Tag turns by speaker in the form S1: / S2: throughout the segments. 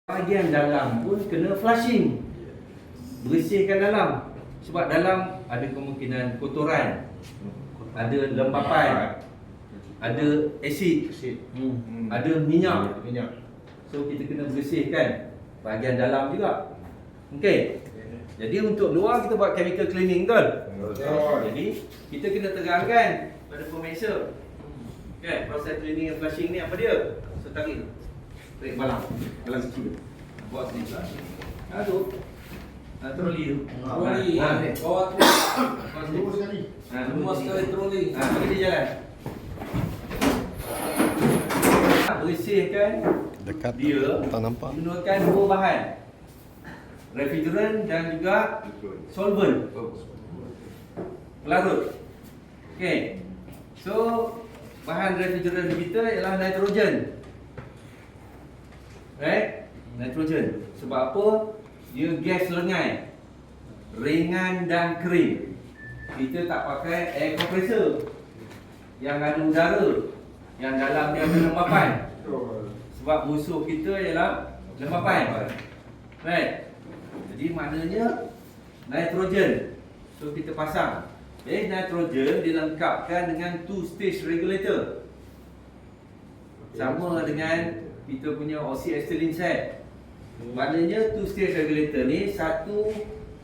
S1: Bahagian dalam pun kena flushing, bersihkan dalam. Sebab dalam ada kemungkinan kotoran, ada lembapan, ada asid, ada minyak. So kita kena bersihkan bahagian dalam juga. Okey. Jadi untuk luar kita buat chemical cleaning, betul? Jadi kita kena terangkan pada pemirsa. Okey, proses cleaning dan flushing ni apa dia? So tarik balang kecil. Buat sini lah. Tu. Troli tu.
S2: Bawa
S1: Dua sekali.
S2: Dua sekali troli.
S1: Bagi dia jalan. Bersihkan
S3: Dekat
S1: dia
S3: tak nampak.
S1: menggunakan dua bahan, refrigerant dan juga solvent, pelarut. Okey. So bahan refrigerant kita ialah nitrogen. Right? Nitrogen. Sebab apa? Dia gas lengai, ringan dan kering. Kita tak pakai air compressor yang ada udara, yang dalam dia ada lembapan. Sebab musuh kita ialah lembapan. Right? Jadi maknanya nitrogen. So kita pasang. Nitrogen dilengkapkan dengan two stage regulator. Sama dengan kita punya oxyacetylene set. Maknanya two stage regulator ni satu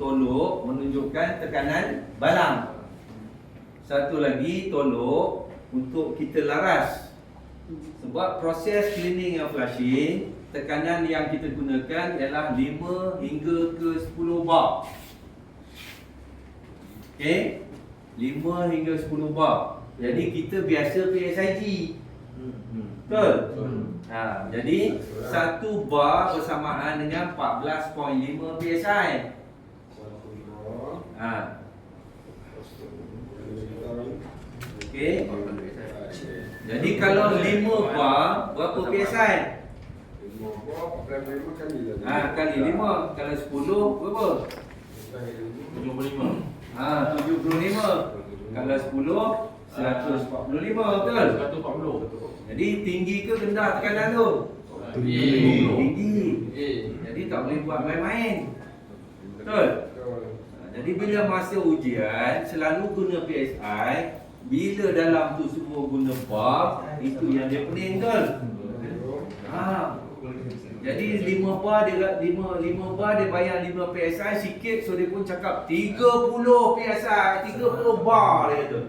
S1: tolok menunjukkan tekanan balang, satu lagi tolok untuk kita laras. Sebab proses cleaning dan flushing, tekanan yang kita gunakan ialah 5 hingga ke 10 bar. Okey, 5 hingga 10 bar. Jadi kita biasa PSIG. Betul? Jadi 1 bar bersamaan dengan 14.5 PSI. Okey. Jadi kalau 5 bar berapa PSI?
S4: 5 bar 45 kali lah.
S1: Kali 5. Kalau 10 berapa?
S2: 75.
S1: 75. Kalau 10 145, betul?
S2: 140.
S1: Jadi tinggi ke rendah tekanan tu? Tinggi. Jadi tak boleh buat main-main. Betul? Jadi bila masa ujian selalu guna PSI. Bila dalam tu semua guna bar, itu yang dia pening, betul? Jadi 5 bar dia 5 bar dia bayar 5 PSI sikit, so dia pun cakap 30 PSI, 30 bar dia tu.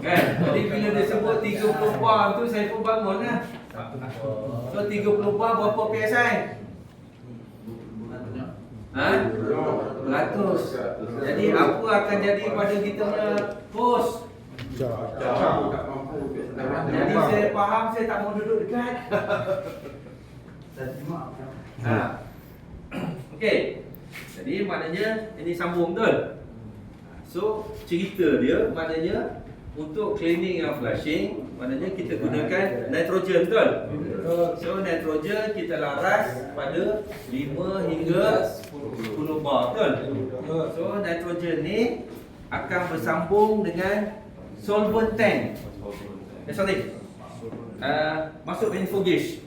S1: Kan? Jadi bila dia sebut 30 bar tu saya pun bangun lah. So 30 bar berapa PSI? 100. Jadi apa akan jadi pada kita punya hose? Jadi saya faham, saya tak mau duduk dekat. Okey. Jadi maknanya ini sambung, betul? So cerita dia maknanya untuk cleaning and flushing, maknanya kita gunakan nitrogen, betul? So nitrogen kita laras pada 5 hingga 10 bar, betul? So nitrogen ni akan bersambung dengan solvent tank. Sorry. Masuk manifold gauge.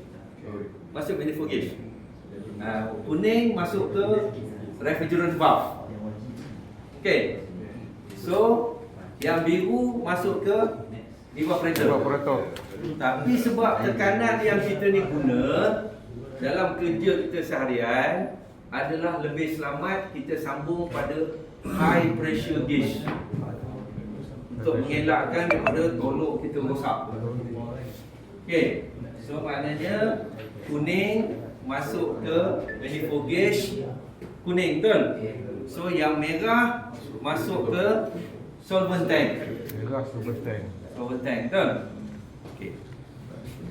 S1: Kuning masuk ke refrigerant valve. Okey. So yang biru masuk ke evaporator. Tapi sebab tekanan yang kita ni guna dalam kerja kita seharian adalah lebih selamat kita sambung pada high pressure gauge untuk mengelakkan daripada tolok kita rosak. Okey. So maknanya kuning masuk ke manifold gauge kuning, betul? So yang merah masuk ke solvent tank. Solvent tank, betul? Okey.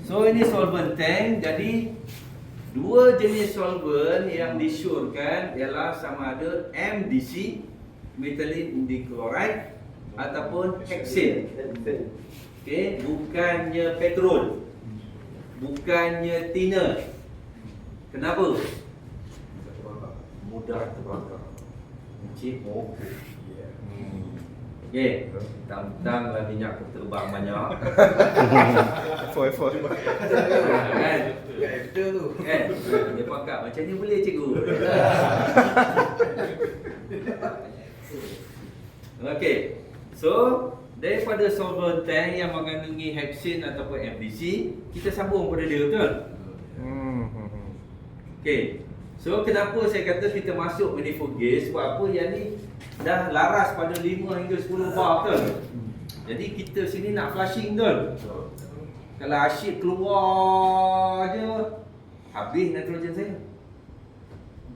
S1: So ini solvent tank, jadi dua jenis solvent yang disyorkan ialah sama ada MDC, methylene dichloride, ataupun hexane. Okey, bukannya petrol, bukannya thinner. Kenapa? Mudah terbakar. Cik, Okey. Tang-tang lah minyak terbang banyak.
S3: Foi.
S1: Kan?
S2: Betul tu.
S1: Kan? Dia pakak macam ni boleh cikgu. Okey. So, daripada solvent tank yang mengandungi hexane ataupun MDC, kita sambung pada dia, betul? Okey. So, kenapa saya kata kita masuk manifold gauge? Sebab apa? Yang ni dah laras pada 5 hingga 10 bar, betul? Jadi kita sini nak flushing, betul? Kalau asyik keluar je, habis nitrogen saya.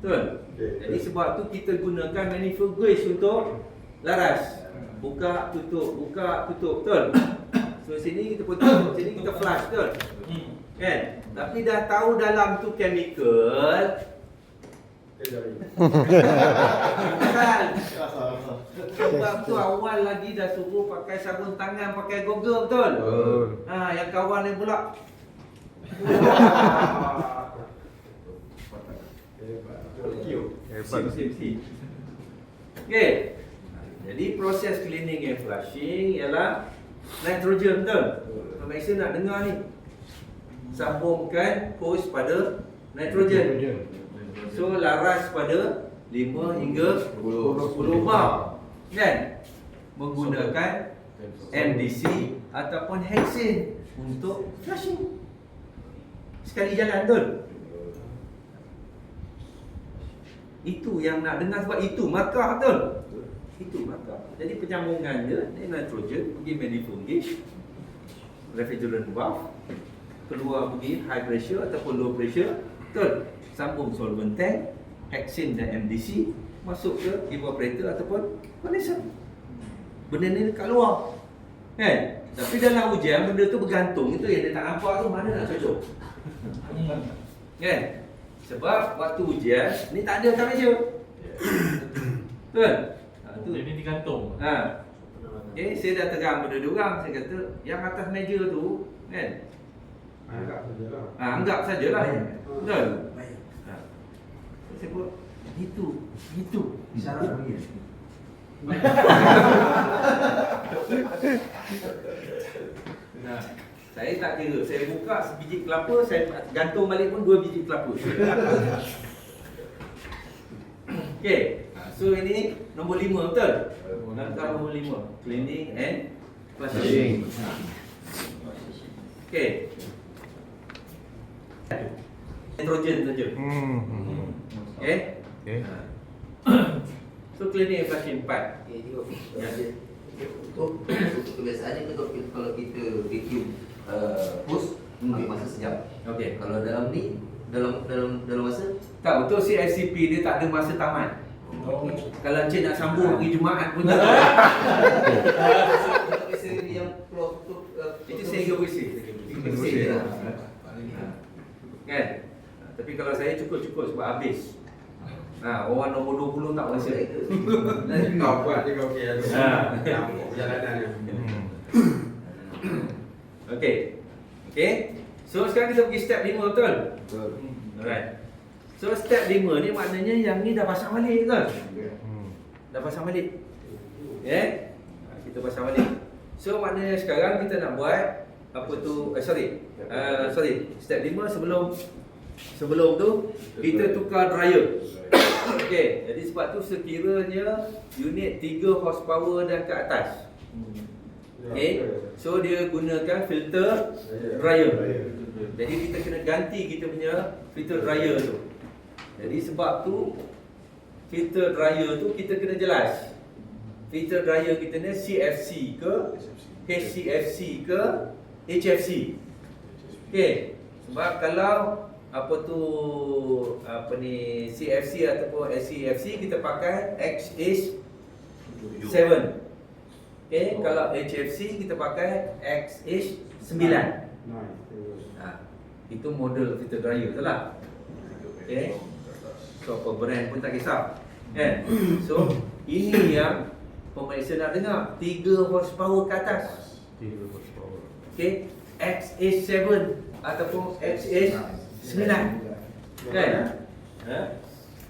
S1: Betul? Jadi sebab tu kita gunakan manifold gauge untuk laras. Buka, tutup, betul? So sini kita tutup, sini kita flush, betul? Kan? Tapi dah tahu dalam tu chemical. Kan? Sebab tu awal lagi dah suruh pakai sabun tangan, pakai goggle, betul? Yang kawan ni pula. Sim. Okey. Jadi proses cleaning and flushing ialah nitrogen, betul? Pemirsa nak dengar ni. Sambungkan hose pada nitrogen. So laras pada 5 hingga 10 bar. Kan? Menggunakan MDC ataupun hexane untuk flushing. Sekali jalan, betul? Itu yang nak dengar sebab itu markah, betul? Itu markah. Jadi penyambungan dia ni nitrogen pergi manifold gauge, refrigerant valve, keluar pergi high pressure ataupun low pressure, betul? Sambung solvent tank, hexane dan MDC masuk ke evaporator ataupun condenser. Benda ni dekat luar. Kan? Tapi dalam ujian benda tu bergantung. Itu yang dia tak nampak tu mana nak cocok. Kan? Sebab waktu ujian ni tak ada atas meja. Betul? Tu
S2: Jadi digantung.
S1: Okay, saya dah terang pada diorang. Saya kata yang atas meja tu kan,
S4: Anggap sajalah.
S1: anggap sajalah. Betul? Saya pun itu syarat dia. Saya tak kira. Saya buka sebiji kelapa, saya gantung balik pun 2 biji kelapa. Okey. So ini nombor 5, betul? Langkah nombor 5, cleaning and flushing. Okey. Nitrogen saja. Okey. So cleaning and flushing 4.
S5: Untuk kebiasaannya kalau kita vacuum hose ambil masa sejam.
S1: Okey.
S5: Kalau dalam ni dalam masa
S1: Tak betul CFCP dia tak ada masa tamat. Kalau Encik nak sambung pergi Jumaat pun tak.
S5: biasa yang keluar tutup
S1: Itu sehingga bersih. Kan? Tapi kalau saya cukup-cukup sebab habis. Orang nombor 20 tak rasa.
S4: Kau buat je kau okey ada. Nampak perjalanan dia.
S1: Okey. So sekarang kita pergi step 5, betul?
S4: Betul.
S1: Alright. So step 5 ni maknanya yang ni dah pasang balik, betul? Dah pasang balik. Kita pasang balik. So maknanya sekarang kita nak buat apa tu, step 5 sebelum tu kita tukar dryer. Okey, jadi sebab tu sekiranya unit 3 horsepower dan ke atas. Okey, so dia gunakan filter dryer. Jadi kita kena ganti kita punya filter dryer tu. Jadi sebab tu filter dryer tu kita kena jelas. Filter dryer kita ni CFC ke HCFC ke HFC. Okey, sebab kalau CFC ataupun HCFC kita pakai XH7. Okey, kalau HFC kita pakai XH9. Itu model filter dryer tu lah. Okey. So apa brand pun tak kisah. Kan? So ini yang pemeriksa nak dengar, 3 horsepower ke atas.
S3: 3 horsepower.
S1: Okey, XH7 ataupun XH9. Kan?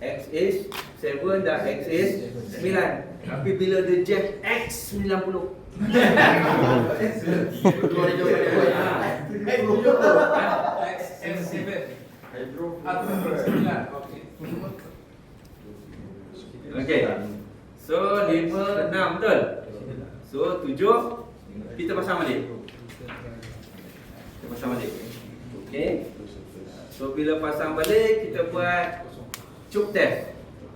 S1: X is 7 dan X is 9. Tapi bila dia jam X 90.
S2: X7
S4: Hydro.
S2: atau 9. Okey.
S1: Okey. So 5, 6 betul? So 7 kita pasang balik. Kita pasang balik. Okey. So bila pasang balik kita buat choke test.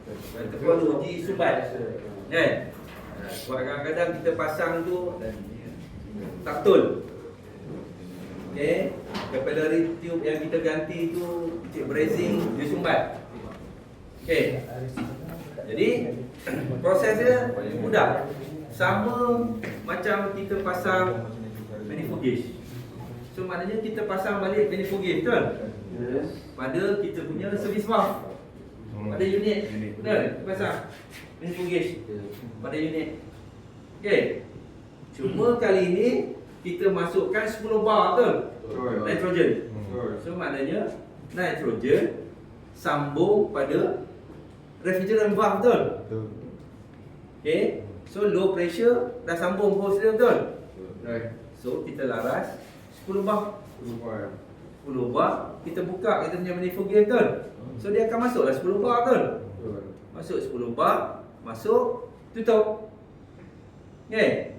S1: Ataupun uji sumbat. Kan? Sebab kadang-kadang kita pasang tu tak betul. Okey. Capillary tube yang kita ganti tu cik bracing dia sumbat. Okey. Jadi proses dia mudah. Sama macam kita pasang manifold gauge. So maknanya kita pasang balik manifold gauge betul? Pada kita punya service valve. Pada unit. Betul? Kita pasang manifold gauge pada unit. Okey. Cuma kali ini kita masukkan 10 bar betul? Nitrogen. So maknanya nitrogen sambung pada refrigerant valve betul? Okey. So low pressure dah sambung hose dia betul? So kita laras 10 bar. 10 bar kita buka kita punya manifold gauge betul? So dia akan masuklah 10 bar betul? Masuk 10 bar, masuk, tutup. Okey.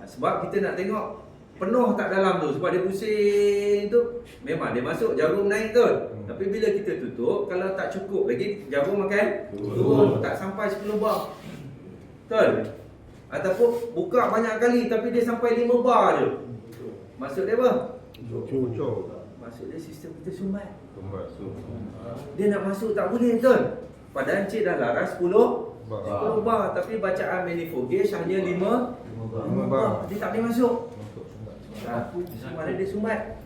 S1: Sebab kita nak tengok penuh tak dalam tu. Sebab dia pusing tu memang dia masuk jarum naik tu. Tapi bila kita tutup, kalau tak cukup lagi jarum akan turun, tak sampai 10 bar. Betul? Ataupun buka banyak kali tapi dia sampai 5 bar je. Maksud dia apa? Maksud dia sistem kita sumbat. Dia nak masuk tak boleh betul? Padahal Encik dah laras 10 bar tapi bacaan manifold gauge hanya 5 bar. Dia tak boleh masuk. Mana dia sumbat.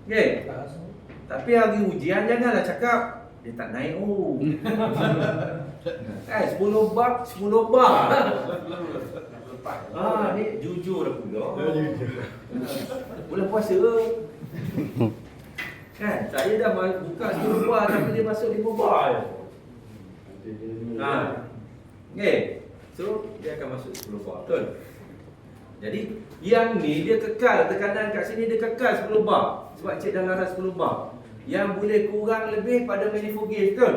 S1: Okey. Tapi hari ujian janganlah cakap dia tak naik kan 10 bar. Ni jujur dah pula. Bulan puasa. Kan saya dah buka 10 bar tapi dia masuk 5 bar je. Okey. So dia akan masuk 10 bar betul. Jadi yang ni dia kekal tekanan kat sini dia kekal 10 bar. Sebab cik dah laras 10 bar. Yang boleh kurang lebih pada manifold gauge betul?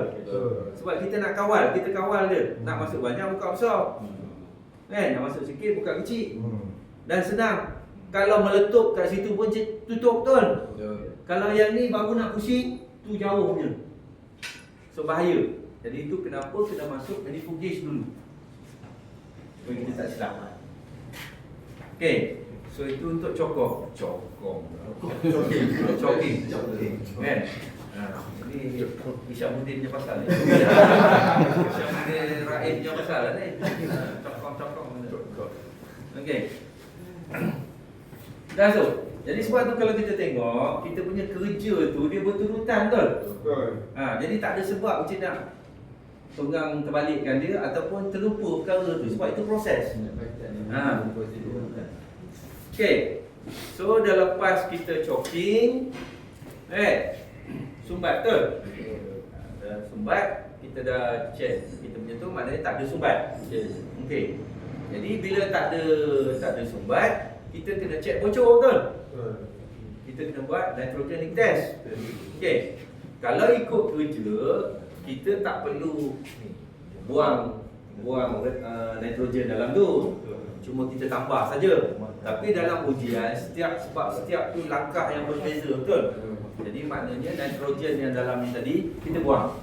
S1: Sebab kita nak kawal, kita kawal dia. Nak masuk banyak buka besar. Kan? Nak masuk sikit buka kecil. Dan senang. Kalau meletup kat situ pun tutup betul? Kalau yang ni baru nak pusing, tu jauh punya. So bahaya. Jadi itu kenapa kena masuk manifold gauge dulu. Supaya kita tak silap. Okey. So itu untuk cokong. Choking. Kan? Ini Isyamuddin punya pasal ni. Isyamuddin Raib punya pasal ni. Cokong. Okey. Dah so. Jadi sebab tu kalau kita tengok, kita punya kerja tu dia berturutan betul? Jadi tak ada sebab macam nak pegang terbalikkan dia ataupun terlupa perkara tu sebab itu proses. Okey. So dah lepas kita choking, sumbat betul? Dah sumbat, kita dah check kita punya tu maknanya tak ada sumbat. Okey. Jadi bila tak ada sumbat, kita kena check bocor betul? Kita kena buat nitrogenic test. Okey. Kalau ikut kerja, kita tak perlu buang nitrogen dalam tu. Cuma kita tambah saja. Tapi dalam ujian sebab setiap tu langkah yang berbeza betul. Jadi maknanya nitrogen yang dalam ni tadi kita buang.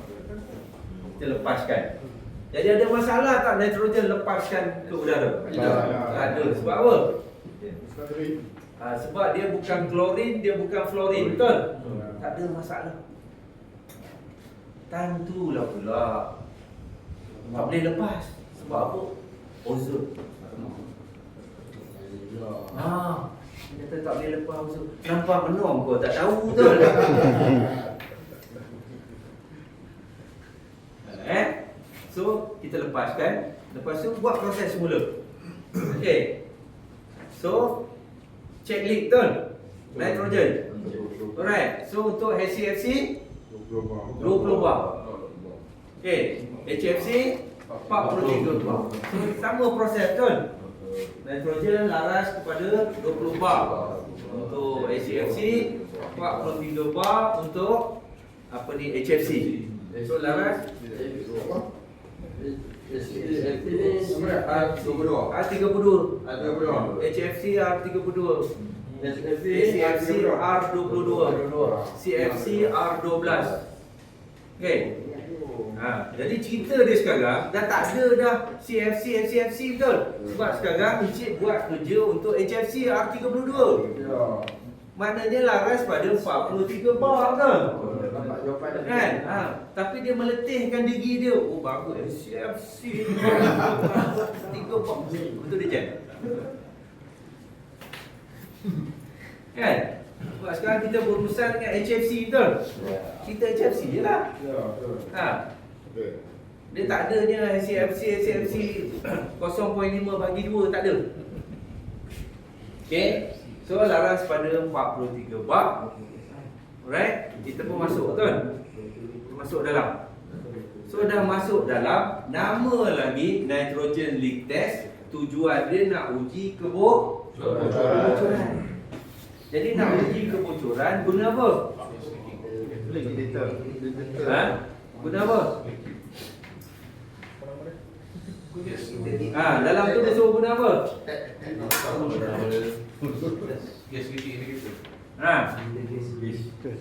S1: Kita lepaskan. Jadi ada masalah tak nitrogen lepaskan ke udara? Tak ada. Sebab apa? Sebab dia bukan klorin, dia bukan fluorin betul? Tak ada masalah. Time tu lah pula tak boleh lepas. Sebab apa? Ozon. Dia kata tak boleh lepas ozon. Nampak benom kau tak tahu betul. So kita lepaskan. Lepas tu buat proses semula. Okey. So check leak betul? Nitrogen. Alright. So untuk HCFC 20 bar. Okey, HFC 43 bar. Sama proses betul. Nitrogen laras kepada 20 bar. Untuk HCFC 43 bar untuk apa ni HFC. So laras
S4: R32.
S1: R32. HFC R32. CFC R22. CFC R12. Okey. Jadi cerita dia sekarang dah tak ada dah CFC, HCFC betul. Sebab sekarang Encik buat kerja untuk HFC R32. Maknanya laras pada 43 bar betul. Kan? Tapi dia meletihkan diri dia. Oh bagus HCFC 3 bar. Betul dia Jen? Kan? Sebab sekarang kita berurusan dengan HFC betul. Kita HFC je lah. Dia tak adanya HCFC 0.5 bagi 2 tak ada. Okay. So laras pada 43 bar. Alright. Kita pun masuk betul. Masuk dalam. So dah masuk dalam. Nama lagi nitrogen leak test. Tujuan dia nak uji kebocoran. Jadi nak uji kebocoran guna apa? Guna apa? Dalam tu dia suruh guna apa?
S2: Gas leaking indicator.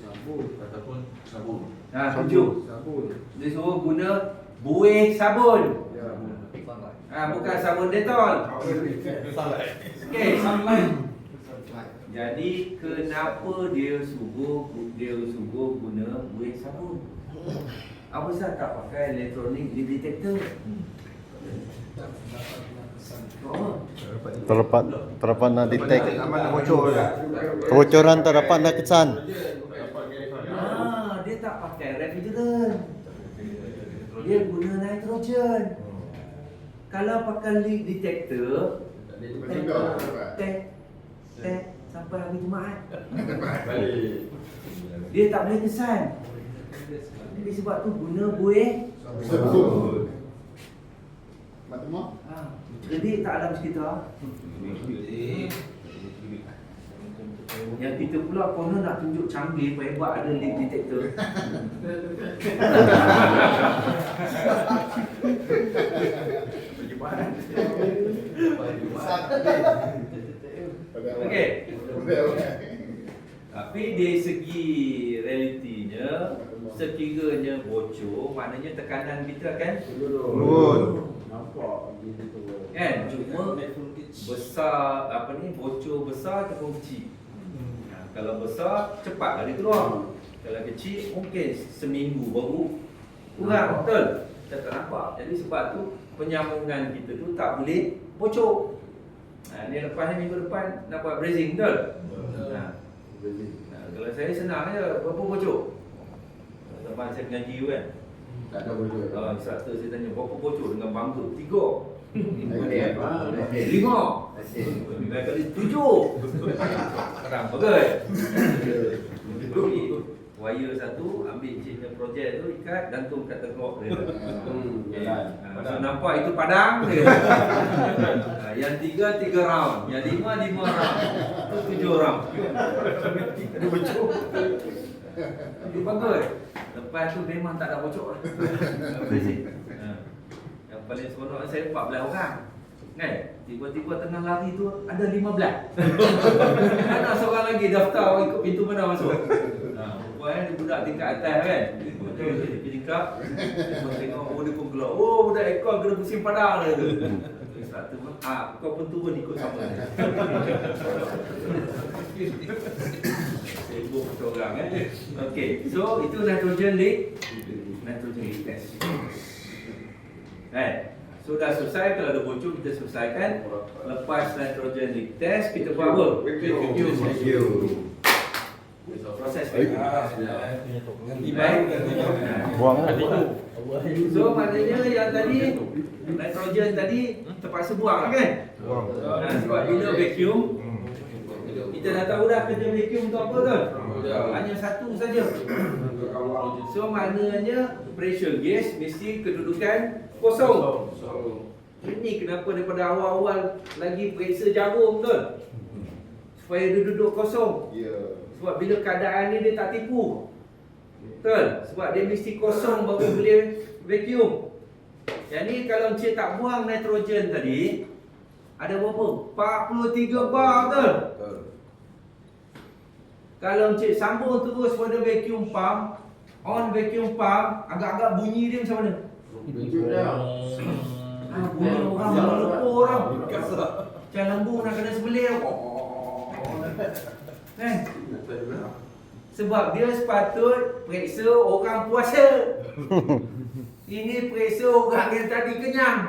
S4: Sabun ataupun sabun.
S1: Tujuh. Dia suruh guna buih sabun. Bukan sabun Dettol. Okey, jadi kenapa dia suruh guna buih sabun? Apa sebab tak pakai electronic leak detector?
S3: Terdapat nak detect kebocoran, terdapat nak kesan.
S1: Dia tak pakai refrigerant. Dia guna nitrogen. Kalau pakai leak detector, teh sampai hari Jumaat. Dia tak boleh kesan. Jadi sebab tu guna buih sabun. Jadi tak dalam sekitar. Yang kita pula konon nak tunjuk canggih hebat ada leak detector. Okey. Tapi dari segi realitinya, sekiranya bocor, maknanya tekanan kita akan
S3: Turun.
S1: kan? Cuma besar bocor besar ataupun kecil. Kalau besar cepat dia keluar. Kalau kecil mungkin seminggu baru kurang, betul? Kita tak nampak. Jadi sebab tu penyambungan kita tu tak boleh bocor. Ni lepas ni minggu depan nak buat brazing, betul? Kalau saya senang je, berapa bocor? Teman saya mengaji kan?
S4: Tak ada bocor.
S1: Instructor saya tanya, berapa bocor dengan bangga? 3. 5. 9 kali 7. Sekarang bagus. Wire satu, ambil ciknya projek tu, ikat, gantung kat tengkok dia. So nampak itu padang dia. Yang 3 round, yang 5 round, itu 7 round. Ada bocor. Itu bagus. Lepas tu memang tak ada bocor. Yang paling seronok saya 14 orang. Kan? Tiba-tiba tengah lari tu ada 15. Ada seorang lagi daftar ikut pintu mana masuk. Rupanya dia budak tingkat atas kan. Dia tingkap. Tengok dia pun keluar. Oh budak ekor kena pusing padang dia tu. Instructor pun, kau pun turun ikut sama. Sibuk orang kan. Okey, so itu nitrogen leak test. So dah selesai, kalau ada bocor kita selesaikan. Lepas nitrogen leak test kita buat apa? Vacuum. Proses vacuum.
S3: Buang.
S1: So maknanya yang tadi nitrogen tadi terpaksa buang kan? Sebab bila vacuum kita dah tahu dah kerja vacuum tu apa tu? Hanya satu saja. So maknanya pressure gauge mesti kedudukan kosong. Ini kenapa daripada awal-awal lagi periksa jarum betul? Supaya dia duduk kosong. Sebab bila keadaan ni dia tak tipu. Betul? Sebab dia mesti kosong baru boleh vacuum. Yang ni kalau Encik tak buang nitrogen tadi, ada berapa? 43 bar betul? Kalau Encik sambung terus pada vacuum pump, on vacuum pump, agak-agak bunyi dia macam mana? Bunyi orang melepur orang. Macam lembu nak kena sebelah. Kan? Sebab dia sepatut periksa orang puasa. Ini periksa orang yang tadi kenyang.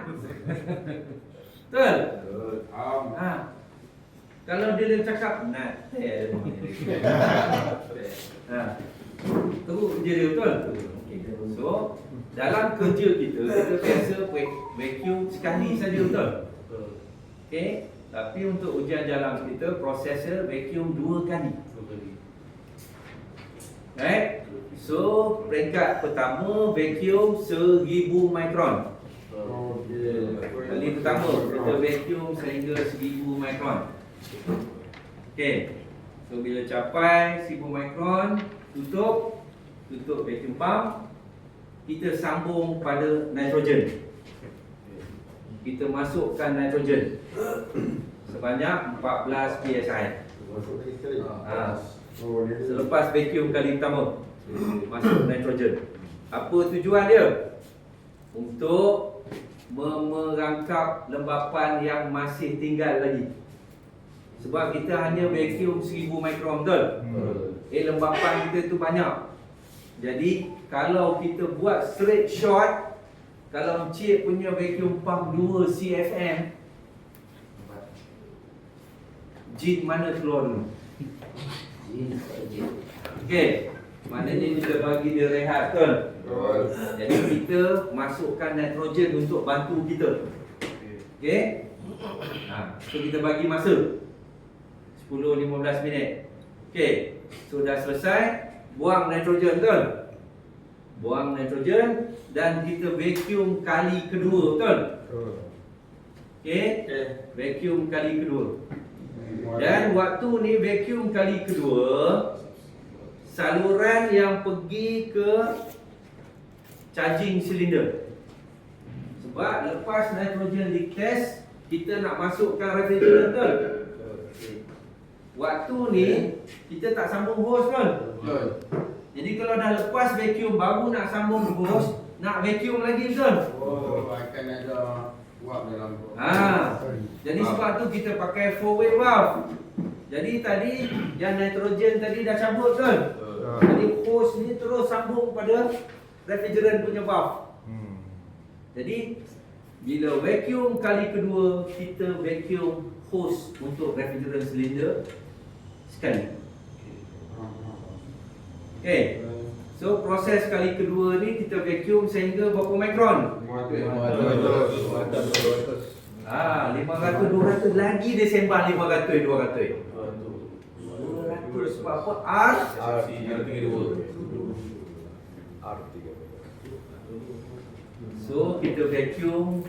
S1: Betul? Kalau dia cakap nak teruk je dia, betul? So dalam kerja kita biasa vacuum sekali saja, betul? Okey, tapi untuk ujian jalan kita prosesor vacuum 2 kali. Right? So peringkat pertama vacuum 1000 mikron. Kali pertama kita vacuum sehingga 1000 mikron. Okey. So bila capai 1000 mikron, tutup vacuum pump. Kita sambung pada nitrogen. Kita masukkan nitrogen sebanyak 14 psi. Selepas vacuum kali pertama masuk nitrogen. Apa tujuan dia? Untuk merangkap lembapan yang masih tinggal lagi. Sebab kita hanya vacuum 1000 mikron, betul? Lembapan kita tu banyak. Jadi kalau kita buat straight shot, kalau Encik punya vacuum pump 2 CFM, jin mana keluar dulu? Okey, maknanya kita bagi dia rehat, betul? Jadi kita masukkan nitrogen untuk bantu kita. Okey? So kita bagi masa 10-15 minit. Okey, so dah selesai. Buang nitrogen, betul? Buang nitrogen dan kita vacuum kali kedua, betul? Okey, vacuum kali kedua. Dan waktu ni vacuum kali kedua, saluran yang pergi ke charging cylinder. Sebab lepas nitrogen dites, kita nak masukkan refrigerant, betul? Waktu ni kita tak sambung hose, kan? Jadi kalau dah lepas vacuum baru nak sambung hose, nak vacuum lagi, betul?
S4: Akan ada wap dalam.
S1: Jadi sebab tu kita pakai 4-way valve. Jadi tadi yang nitrogen tadi dah cabut, betul? Jadi hose ni terus sambung pada refrigerant punya valve. Jadi bila vacuum kali kedua, kita vacuum hose untuk refrigerant cylinder sekali. Okay. So proses kali kedua ni kita vacuum sehingga berapa mikron? 500, 200 lagi dia sembah 500, 200. 200 sebab apa? So kita vacuum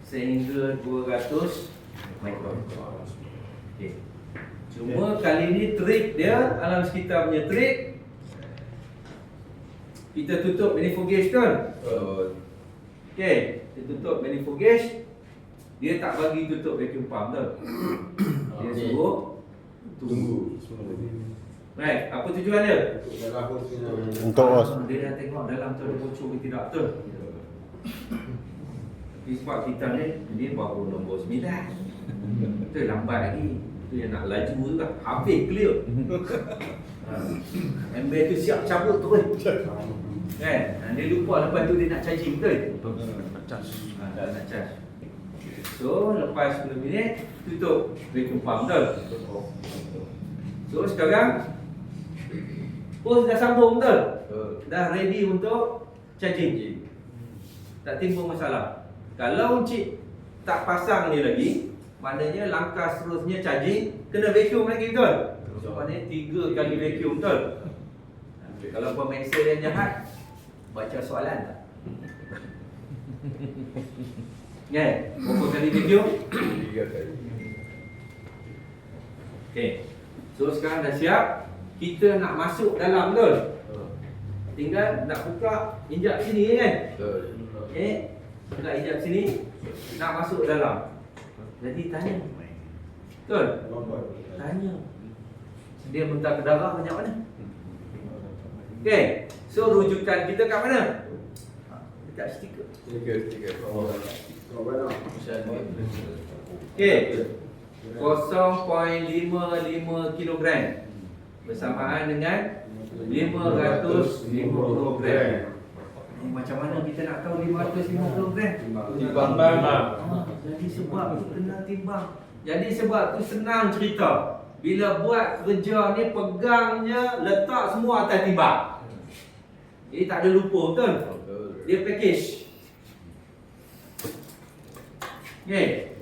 S1: sehingga 200 mikron. Okay. Cuma kali ni trik dia, alam sekitar punya trik, kita tutup manifold gauge, kan? Okay, kita tutup manifold gauge. Dia tak bagi tutup vacuum pump, tau? Dia suruh tunggu. Right, apa tujuan dia?
S3: Untuk os.
S1: Dia dah tengok dalam tu ada bocor ke tidak, betul? Tapi sebab kita ni baru nombor 9. Betul, lambat lagi. Tu yang nak laju tu kan, habis clear. Ember tu siap cabut terus. Kan? Dia lupa lepas tu dia nak charging, betul? Nak charge. So, lepas 10 minit, tutup vacuum pump, betul? So, sekarang hose dah sambung, betul? Dah ready untuk charging. Tak timbul masalah. Kalau Encik tak pasang ni lagi, maknanya langkah seterusnya charging, kena vacuum lagi, betul? So maknanya 3 kali vacuum, betul? Kalau pemeriksa yang jahat, baca soalan tak? Kan? Berapa kali vacuum?
S3: 3 kali.
S1: Okey. So sekarang dah siap. Kita nak masuk dalam, betul? Tinggal nak buka, injak sini kan? Okey. Buka injak sini, nak masuk dalam. Jadi tanya. Betul? Tanya. Dia minta ke darah banyak mana? Okey. So rujukan kita kat mana? Dekat stiker. Okey. 0.55 kilogram bersamaan dengan 550 gram. Macam mana kita nak tahu 550 gram?
S3: Timbang.
S1: Jadi sebab tu kena timbang. Jadi sebab tu senang cerita. Bila buat kerja ni, pegangnya, letak semua atas timbang. Jadi tak ada lupa, betul? Dia package. Okay.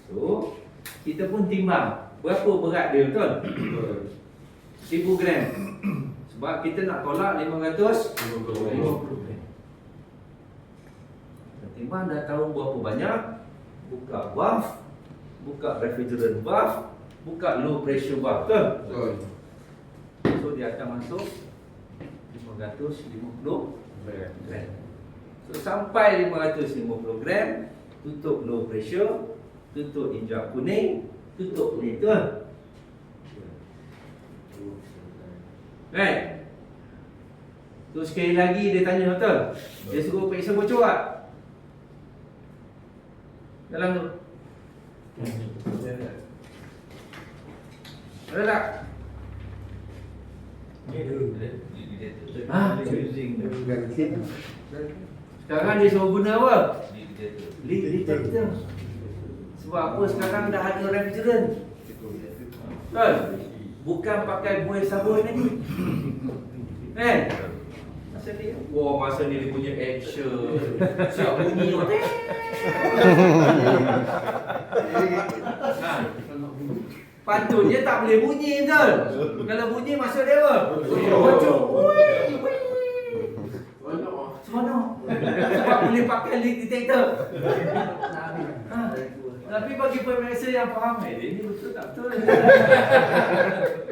S1: So, kita pun timbang. Berapa berat dia, betul? 1000 gram. Sebab kita nak tolak 550 gram. Timbang dah tahu berapa banyak. Buka valve, buka refrigerant valve, buka low pressure valve, betul? So dia akan masuk 550 gram. So sampai 550 gram, tutup low pressure, tutup injak kuning, tutup ni, betul? Right. Tu sekali lagi dia tanya, betul? Dia suruh periksa bocor tak? Dalam tu ada tak? Sekarang dia suruh guna apa? Leak detector. Sebab apa sekarang dah ada refrigerant, betul? Bukan pakai buih sabun lagi. Kan? Masa ni, wah, masa ni dia punya action. Siap bunyi tu. Patutnya tak boleh bunyi, betul? Kalau bunyi maksud dia apa? Bocor. Seronok. Sebab boleh pakai leak detector. Tapi bagi pemirsa yang faham, dia ni betul tak betul?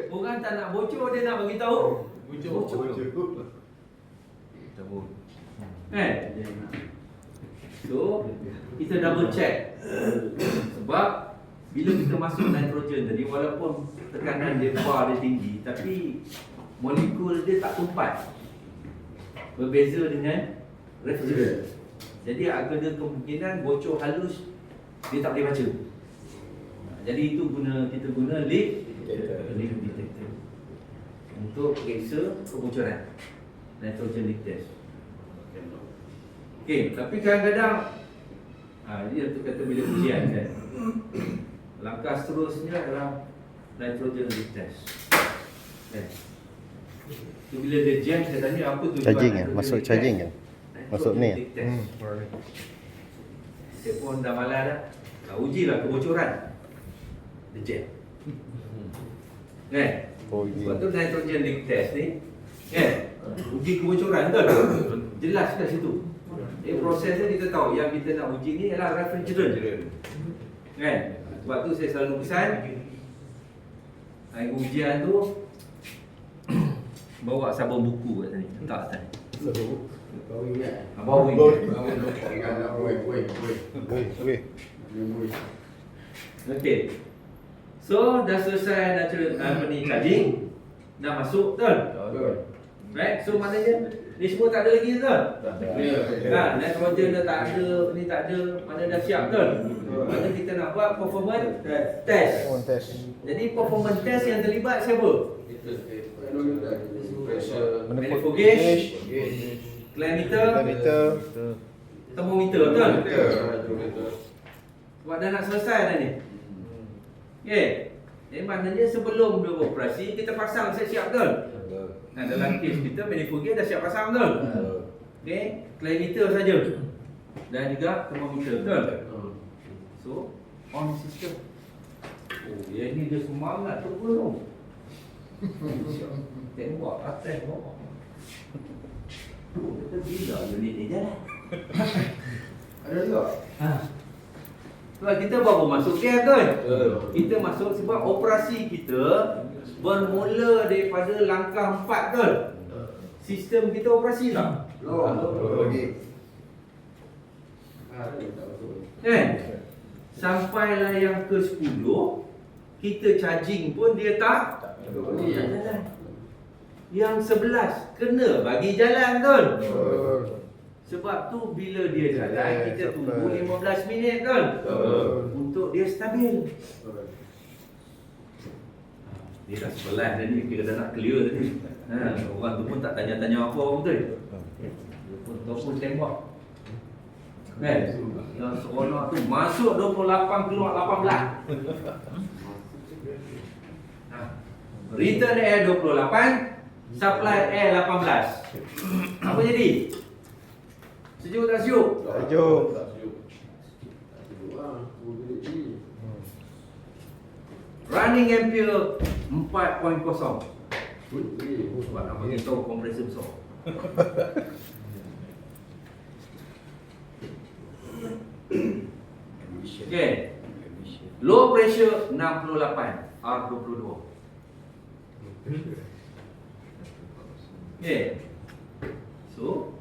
S1: Orang tak nak bocor, dia nak bagi tahu. Bocor. Kan? So, kita double check. Sebab bila kita masuk nitrogen tadi, walaupun tekanan dia bar dia tinggi, tapi molekul dia tak tumpat. Berbeza dengan refrigerant. Jadi ada kemungkinan bocor halus dia tak boleh baca. Jadi itu kita guna leak detector untuk periksa kebocoran nitrogen leak test. Okey, tapi kadang-kadang dia tu kata bila ujian kan, langkah seterusnya adalah nitrogen leak test. Tu bila dia jam, saya tanya apa tujuan
S3: Charging kan?
S1: nitrogen
S3: Masuk
S1: leak
S3: charging
S1: test?
S3: kan?
S1: Nitrogen
S3: Masuk ni.
S1: leak test. Saya pun dah malas dah. Ujilah kebocoran. Dia jam. Kan? Sebab tu nitrogen leak test ni, kan? Uji kebocoran, betul? Jelas kat situ. Prosesnya kita tahu yang kita nak uji ni ialah refrigerant. Kan? Sebab tu saya selalu pesan hari ujian tu bawa sabun buku kat sini, letak atas. Bawa Okey. So dah selesai charging, dah masuk, betul? Right? So maknanya ni semua tak ada lagi, betul? Nitrogen dah tak ada, ni tak ada, mana dah siap, betul? Maka kita nak buat performance test. Jadi performance test yang terlibat siapa? Manifold gauge, climate meter, thermometer, betul? Sebab dah nak selesai dah ni. Okey. Jadi maknanya sebelum dia beroperasi, kita pasang siap-siap, betul? Nah, dalam kes kita manifold gauge dah siap pasang, betul? Okey, climate saja. Dan juga thermometer, betul? So, on system. Oh, yang ni dia semangat tu belum. Tembak atas bawah. Kita gila unit ni jalan.
S4: Ada juga.
S1: Sebab kita baru masuk camp kan.
S3: Betul.
S1: Kita masuk sebab operasi kita bermula daripada langkah 4 kan. Sistem kita operasi tak?
S4: Okey.
S1: Kan? Sampailah yang ke-10, kita charging pun dia tak jalan. Yang 11 kena bagi jalan kan. Sebab tu bila dia jalan, kita tunggu 15 minit kan. Untuk dia stabil. Dia dah 11 dah ni, kita dah nak clear tadi. Orang tu pun tak tanya-tanya apa betul. Dia pun tembak. Kan? Yang seronok tu masuk 28 keluar 18. Return air 28, supply air 18. Apa jadi? Sejuk tak sejuk?
S3: Sejuk.
S1: Running ampere 4.0. Sebab nak bagi tahu kompresor besar. Okay. Low pressure 68 R22. Okay. So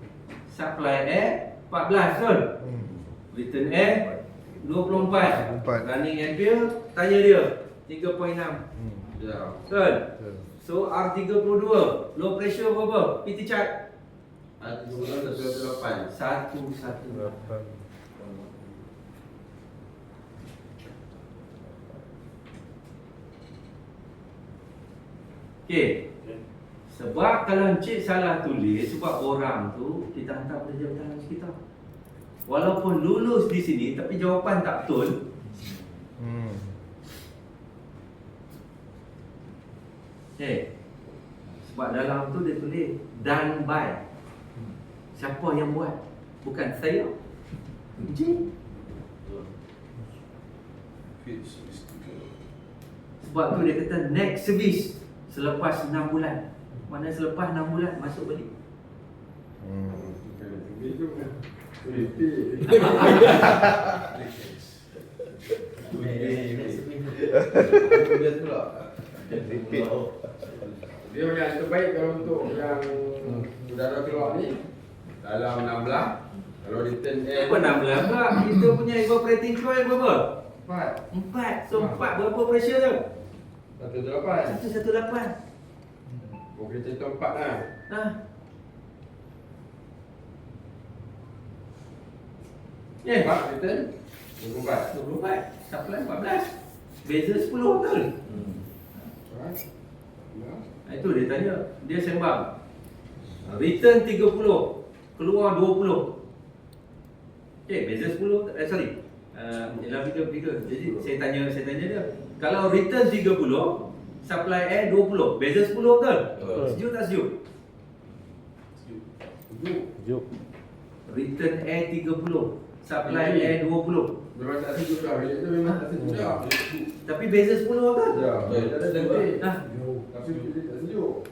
S1: supply air 14 kan? Return air 24. Running ampere tanya dia 3.6.
S4: Ya.
S1: Kan? So R32 low pressure berapa? PT chart
S4: Ada juga 118.
S1: 118. Okey. Sebab kalau encik salah tulis, sebab orang tu kita hantar pada jabatan hospital. Walaupun lulus di sini tapi jawapan tak betul. Sebab dalam tu dia tulis done by. Siapa yang buat? Bukan saya. Encik. Sebab tu dia kata next service selepas 6 bulan. Mana selepas 6 bulan masuk balik.
S4: Dia tu lah. Dia yang terbaik kalau untuk yang udara keluar ni dalam 16. Kalau return air
S1: Apa 16 pula? Kita punya evaporating coil berapa? 4. So 4 berapa pressure tu?
S4: 118.
S1: 118.
S4: Boleh contoh 4 lah.
S1: Nah. Eh,
S4: 4 return 24.
S1: 24. Supply 14. Beza 10 betul. Itu dia tanya. Dia sembang. Return 30. Keluar 20. Okay, beza 10. Sorry. Dalam figure. Jadi saya tanya dia. Kalau return 30, supply air 20. Beza 10 betul? Sejuk tak sejuk?
S3: Sejuk.
S1: Return air 30. Supply air 20.
S4: Memang tak sejuk dah. Bilik tu memang tak sejuk dah.
S1: Tapi beza 10 betul?
S4: Ya, dia ada lentik.
S1: Nah,
S4: Tapi bilik tak sejuk.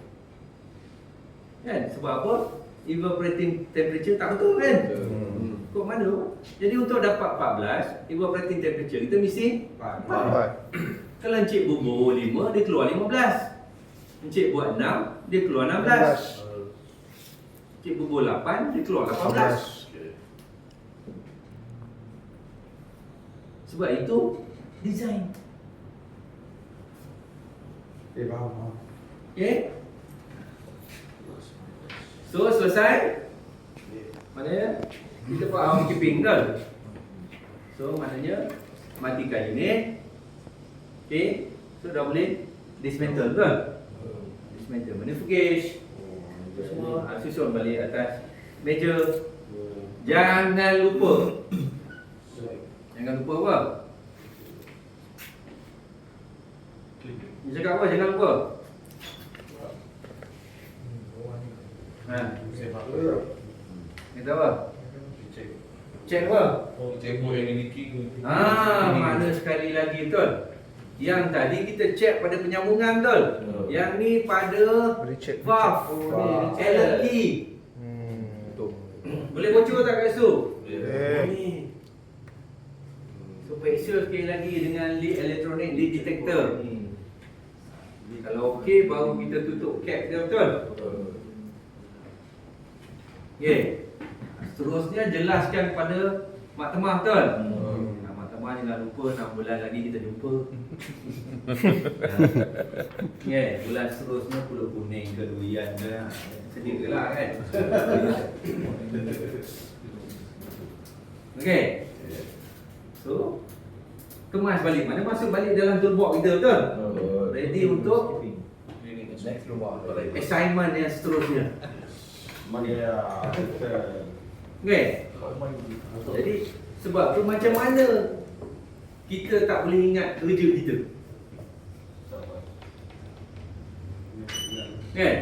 S1: kan? Sebab apa? Evaporating temperature tak betul kan? Kok mana? Jadi untuk dapat 14, evaporating temperature kita mesti 4. Kalau encik bubur 5, dia keluar 15. Encik buat 6, dia keluar 16. Encik bubur 8, dia keluar 18. Sebab itu design.
S4: Faham.
S1: Okay? So selesai. Maknanya kita faham keeping kan? So maknanya matikan unit. Okay? So dah boleh dismantle kan? Dismantle. Mana fugage? Semua susun balik atas meja. Jangan lupa. Jangan lupa apa? Dia cakap apa? Jangan lupa. Kata apa? Cek apa?
S2: Cebol yang leaking.
S1: Mana sekali lagi betul? Yang tadi kita check pada penyambungan betul. Yang ni pada
S6: Recheck.
S1: valve.
S4: Oh, ni.
S1: Allen key.
S3: Betul.
S1: Boleh bocor tak kat situ?
S6: Eh.
S1: Ni. So periksa sekali lagi dengan lead elektronik, lead detector. Kalau okey baru kita tutup cap dia betul. Okey. Seterusnya jelaskan pada mak temah betul. Mak temah jangan lupa 6 bulan lagi kita jumpa. Bulan seterusnya pulut kuning ke durian ke. Sedialah kan. Okey. So kemas balik. Mana masuk balik dalam toolbox kita betul? Ready untuk
S3: Next rumah.
S1: assignment yang seterusnya.
S4: Ya.
S1: Okey. Jadi sebab tu macam mana kita tak boleh ingat kerja kita. Kan?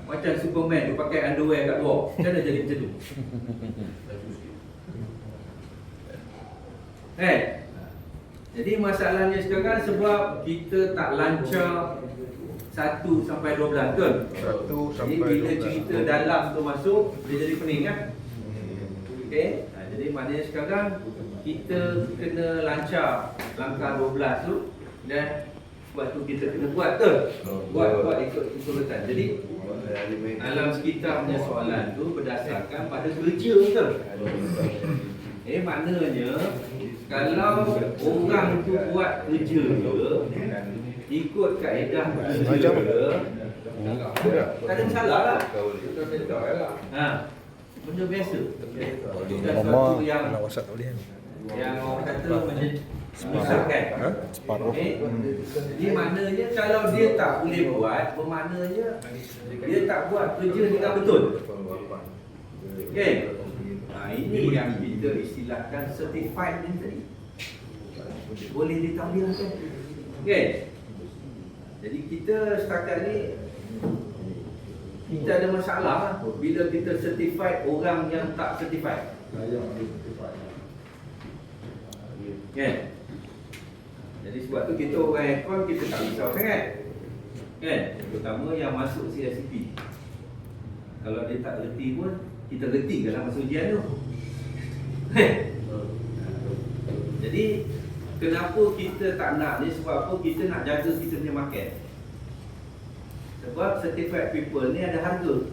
S1: Macam Superman tu pakai underwear kat luar. Macam mana jadi macam tu? Jadi masalahnya sekarang sebab kita tak lancar 1 sampai 12 betul?
S6: 1
S1: Jadi
S6: sampai
S1: bila
S6: 12.
S1: cerita dalam tu masuk, dia jadi pening kan? Okey. Jadi maknanya sekarang kita kena lancar langkah 12 tu dan sebab tu kita kena buat betul? Buat ikut urutan. Jadi alam sekitar punya soalan tu berdasarkan pada kerja betul? Maknanya kalau orang tu buat kerja ikut kaedah
S6: Macam?
S1: kerja, tak ada masalah lah.
S4: Kita minta lah.
S1: Benda biasa. Bukan
S6: Mama
S1: sesuatu yang
S6: nak WhatsApp tak boleh kan?
S1: orang kata menyusahkan.
S6: Separuh.
S1: Jadi maknanya kalau dia tak boleh buat, bermaknanya dia tak buat kerja dengan betul. Okey. Ini yang kita istilahkan certified ni tadi. Boleh ditampilkan. Okey. Jadi kita setakat ni kita ada masalah bila kita certified orang yang tak certified. Kan? Jadi sebab tu kita orang aircon kita tak risau sangat. Kan? Terutama yang masuk CSCP. Kalau dia tak reti pun kita reti dalam masa ujian tu. Jadi kenapa kita tak nak ni, sebab apa kita nak jaga kita punya market. Sebab certified people ni ada harga.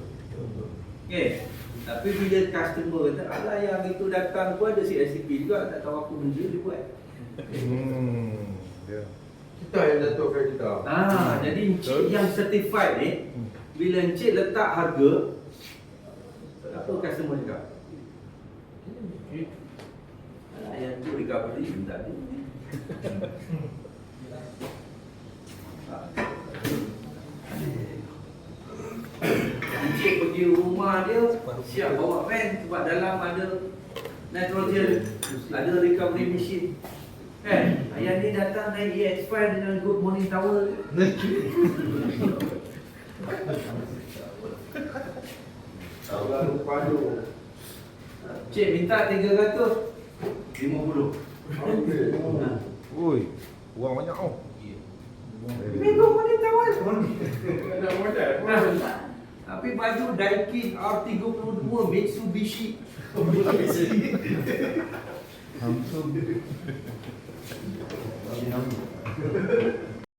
S1: Okay. Tapi bila customer kata, alah yang itu datang pun ada CSCP juga, tak tahu apa benda dia buat.
S6: Ya.
S4: Kita yang jatuhkan kita.
S1: Jadi encik yang certified ni, bila encik letak harga, apa customer cakap? Alah yang tu recovery tak ada. Encik pergi rumah dia, siap bawa van sebab dalam ada nitrogen, ada recovery machine. Kan? Ayah ni datang naik EX5 dengan good morning towel.
S4: Lalu padu.
S1: Cik minta 350.
S4: Okey.
S6: Ui, uang banyak tau.
S1: Good morning towel.
S4: Nak modal.
S1: Tapi baju Daikin R32 Mitsubishi.
S6: Samsung.